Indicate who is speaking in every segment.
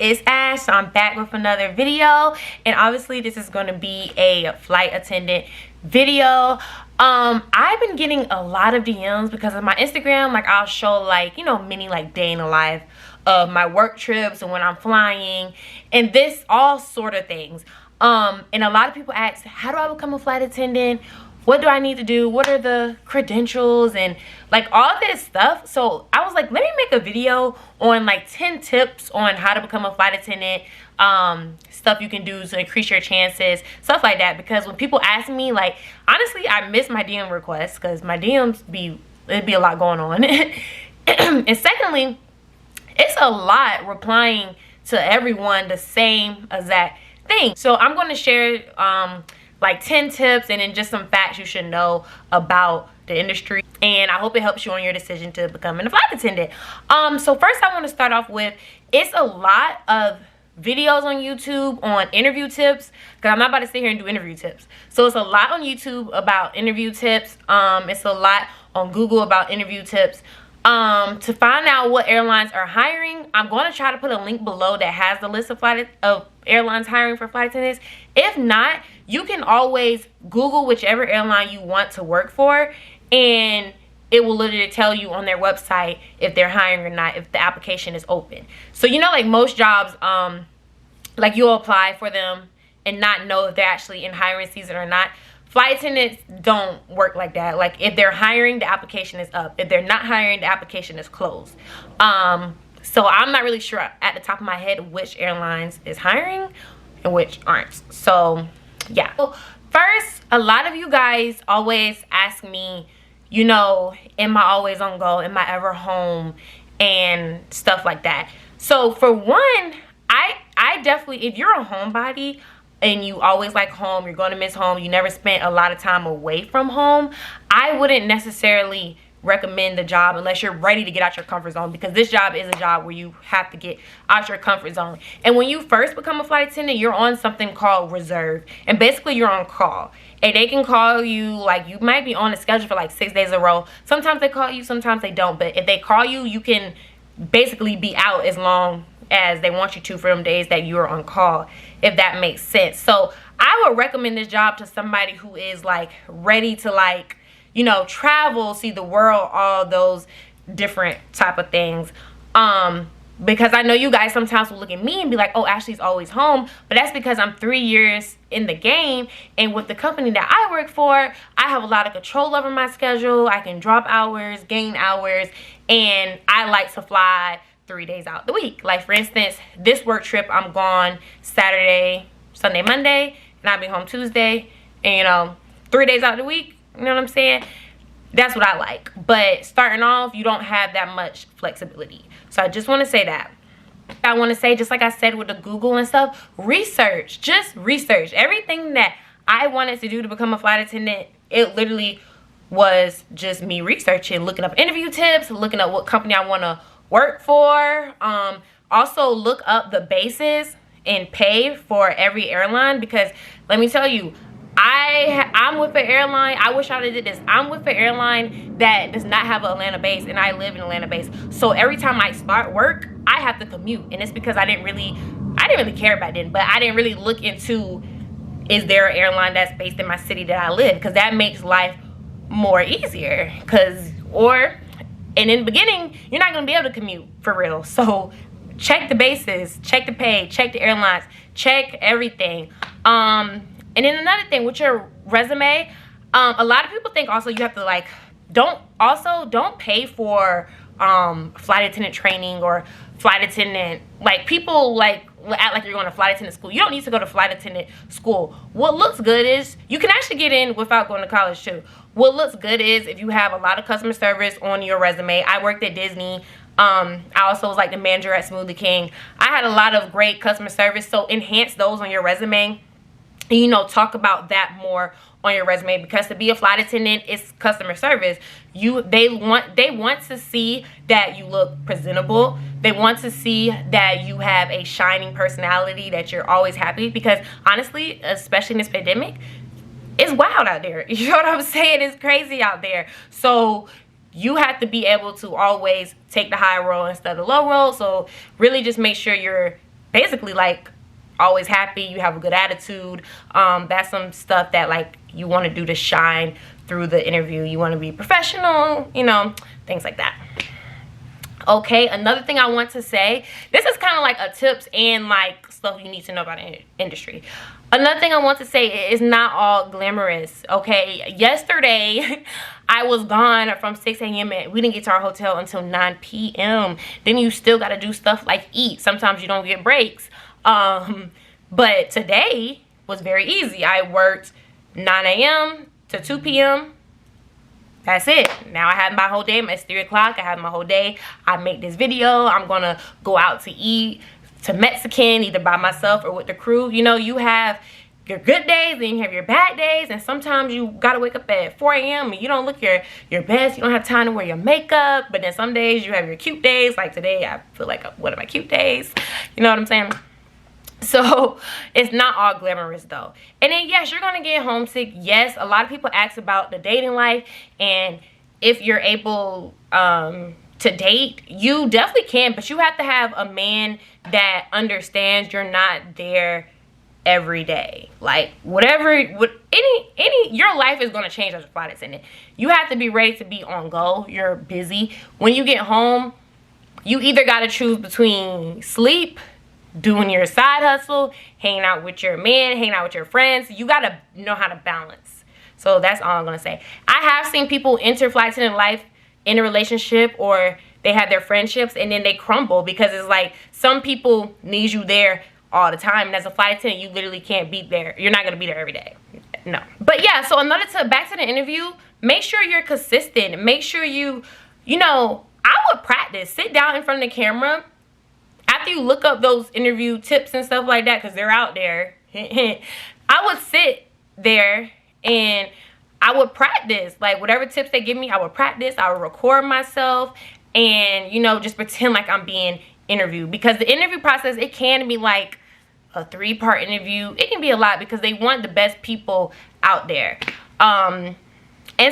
Speaker 1: it's Ash. So I'm back with another video, and obviously this is going to be a flight attendant video. I've been getting a lot of DMs because of my Instagram. Like, I'll show, like, you know, mini like day in the life of my work trips and when I'm flying and this all sort of things. And a lot of people ask, how do I become a flight attendant? What do I need to do? What are the credentials and like all this stuff? So I was like, let me make a video on like 10 tips on how to become a flight attendant, stuff you can do to increase your chances, stuff like that. Because when people ask me, like, honestly, I miss my DM requests because my DMs it'd be a lot going on. And secondly, it's a lot replying to everyone the same exact thing. So I'm going to share like 10 tips and then just some facts you should know about the industry, and I hope it helps you on your decision to becoming a flight attendant. So first I want to start off with, it's a lot of videos on YouTube on interview tips, because I'm not about to sit here and do interview tips. So it's a lot on YouTube about interview tips. It's a lot on Google about interview tips. To find out what airlines are hiring, I'm going to try to put a link below that has the list of airlines hiring for flight attendants. If not, you can always Google whichever airline you want to work for, and it will literally tell you on their website if they're hiring or not, if the application is open. So, you know, like most jobs, like you'll apply for them and not know if they're actually in hiring season or not. Flight attendants don't work like that. Like, if they're hiring, the application is up. If they're not hiring, the application is closed. So I'm not really sure at the top of my head which airlines is hiring and which aren't. So yeah. So first, a lot of you guys always ask me, you know, am I always on go? Am I ever home? And stuff like that. So for one, I definitely, if you're a homebody and you always like home, you're going to miss home, you never spent a lot of time away from home, I wouldn't necessarily recommend the job unless you're ready to get out your comfort zone, because this job is a job where you have to get out your comfort zone. And when you first become a flight attendant, you're on something called reserve, and basically you're on call, and they can call you, like, you might be on a schedule for like 6 days in a row. Sometimes they call you, sometimes they don't, but if they call you, you can basically be out as long as they want you to for them days that you're on call, if that makes sense. So I would recommend this job to somebody who is like ready to, like, you know, travel, see the world, all those different type of things. Because I know you guys sometimes will look at me and be like, oh, Ashley's always home. But that's because I'm 3 years in the game, and with the company that I work for, I have a lot of control over my schedule. I can drop hours, gain hours, and I like to fly 3 days out the week. Like, for instance, this work trip, I'm gone Saturday, Sunday, Monday, and I'll be home Tuesday. And, you know, 3 days out the week, you know what I'm saying? That's what I like. But starting off, you don't have that much flexibility. So I just want to say that. I want to say, just like I said with the Google and stuff, research. Just research. Everything that I wanted to do to become a flight attendant, it literally was just me researching, looking up interview tips, looking up what company I want to work for. Also look up the bases and pay for every airline, because let me tell you, I'm with an airline. I wish I did this. I'm with an airline that does not have an Atlanta base, and I live in Atlanta base. So every time I start work, I have to commute, and it's because I didn't really care back then, but I didn't really look into, is there an airline that's based in my city that I live, because that makes life more easier. And in the beginning, you're not gonna be able to commute for real. So check the bases, check the pay, check the airlines, check everything. And then another thing with your resume, a lot of people think also you have to, like, don't pay for flight attendant training or flight attendant, like, people like act like you're going to flight attendant school. You don't need to go to flight attendant school. What looks good is, you can actually get in without going to college too. What looks good is if you have a lot of customer service on your resume. I worked at Disney. I also was like the manager at Smoothie King. I had a lot of great customer service, so enhance those on your resume. And, you know, talk about that more on your resume, because to be a flight attendant is customer service. They want to see that you look presentable. They want to see that you have a shining personality, that you're always happy, because honestly, especially in this pandemic, it's wild out there. You know what I'm saying? It's crazy out there. So you have to be able to always take the high road instead of the low road. So really just make sure you're basically like always happy, you have a good attitude. That's some stuff that like you want to do to shine through the interview. You want to be professional, you know, things like that. Okay, another thing I want to say, this is kind of like a tips and like stuff you need to know about the industry. Another thing I want to say is not all glamorous. Okay, yesterday I was gone from 6 a.m. and we didn't get to our hotel until 9 p.m. Then you still got to do stuff like eat. Sometimes you don't get breaks. But today was very easy. I worked 9 a.m. to 2 p.m. That's it. Now I have my whole day. It's 3 o'clock. I have my whole day. I make this video. I'm going to go out to eat to Mexican, either by myself or with the crew. You know, you have your good days, then you have your bad days. And sometimes you got to wake up at 4 a.m. and you don't look your best. You don't have time to wear your makeup. But then some days you have your cute days. Like today, I feel like one of my cute days. You know what I'm saying? So it's not all glamorous though. And then yes, you're gonna get homesick. Yes, a lot of people ask about the dating life and if you're able to date. You definitely can, but you have to have a man that understands you're not there every day. Like your life is gonna change as a flight attendant. You have to be ready to be on go. You're busy. When you get home, you either gotta choose between sleep, doing your side hustle, hanging out with your man, hanging out with your friends. You gotta know how to balance. So that's all I'm gonna say. I have seen people enter flight attendant life in a relationship, or they have their friendships and then they crumble because it's like some people need you there all the time, and as a flight attendant you literally can't be there. You're not gonna be there every day. No. But yeah, so another tip, back to the interview, make sure you're consistent. Make sure you know, I would practice. Sit down in front of the camera. After you look up those interview tips and stuff like that, because they're out there, I would sit there and I would practice. Like whatever tips they give me, I would practice. I would record myself and, you know, just pretend like I'm being interviewed. Because the interview process, it can be like a 3-part interview. It can be a lot because they want the best people out there. And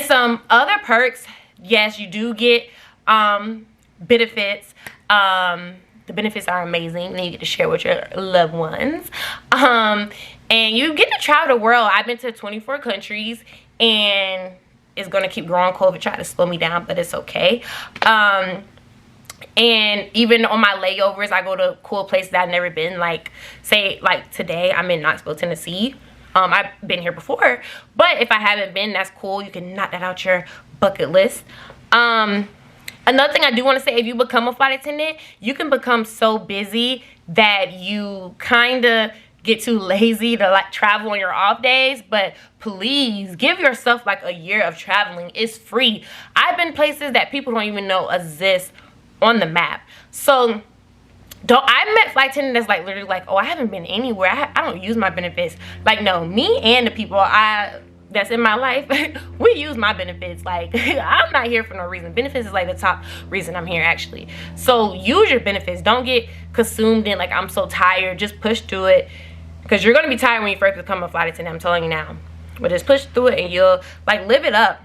Speaker 1: some other perks, yes, you do get benefits. The benefits are amazing. Then you get to share with your loved ones. And you get to travel the world. I've been to 24 countries. And it's going to keep growing. COVID tried to slow me down, but it's okay. And even on my layovers, I go to cool places I've never been. Like, say, like today, I'm in Knoxville, Tennessee. I've been here before. But if I haven't been, that's cool. You can knock that out your bucket list. Another thing I do want to say, if you become a flight attendant, you can become so busy that you kind of get too lazy to like travel on your off days. But please give yourself like a year of traveling. It's free. I've been places that people don't even know exist on the map. So I met flight attendants that's like literally like, oh, I haven't been anywhere. I don't use my benefits. Like, no, me and the people that's in my life, we use my benefits. Like, I'm not here for no reason. Benefits is like the top reason I'm here, actually. So use your benefits. Don't get consumed in like, I'm so tired. Just push through it, because you're going to be tired when you first become a flight attendant, I'm telling you now. But just push through it and you'll like live it up.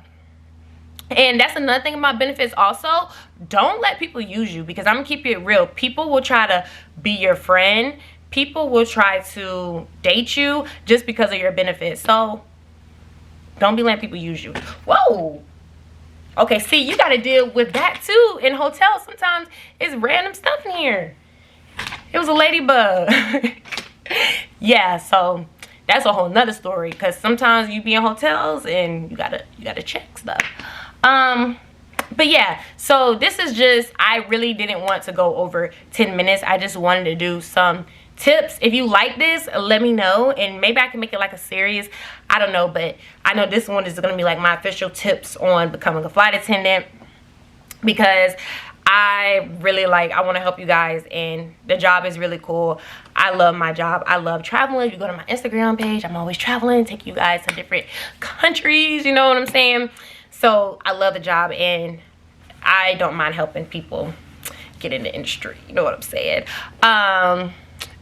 Speaker 1: And that's another thing about benefits also. Don't let people use you, because I'm gonna keep it real. People will try to be your friend. People will try to date you just because of your benefits. So don't be letting people use you. Whoa. Okay, see, you gotta deal with that too. In hotels, sometimes it's random stuff in here. It was a ladybug. Yeah, so that's a whole nother story, because sometimes you be in hotels and you gotta check stuff. But yeah, so this is just, I really didn't want to go over 10 minutes. I just wanted to do some tips. If you like this, let me know, and maybe I can make it like a series. I don't know, but I know this one is going to be like my official tips on becoming a flight attendant, because I really I want to help you guys, and the job is really cool. I love my job. I love traveling. If you go to my Instagram page, I'm always traveling, take you guys to different countries, you know what I'm saying? So I love the job, and I don't mind helping people get in the industry, you know what I'm saying?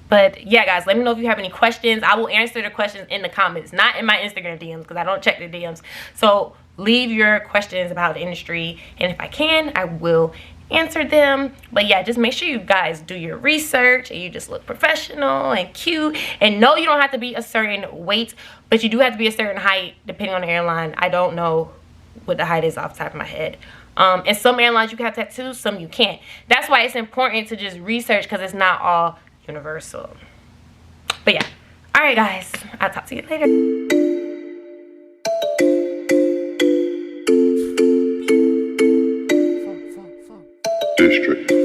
Speaker 1: But yeah, guys, let me know if you have any questions. I will answer the questions in the comments, not in my Instagram DMs, because I don't check the DMs. So leave your questions about the industry, and if I can, I will answer them. But yeah, just make sure you guys do your research and you just look professional and cute. And no, you don't have to be a certain weight, but you do have to be a certain height depending on the airline. I don't know what the height is off the top of my head. And some airlines you can have tattoos, some you can't. That's why it's important to just research, because it's not all universal. But yeah, all right guys, I'll talk to you later.
Speaker 2: District.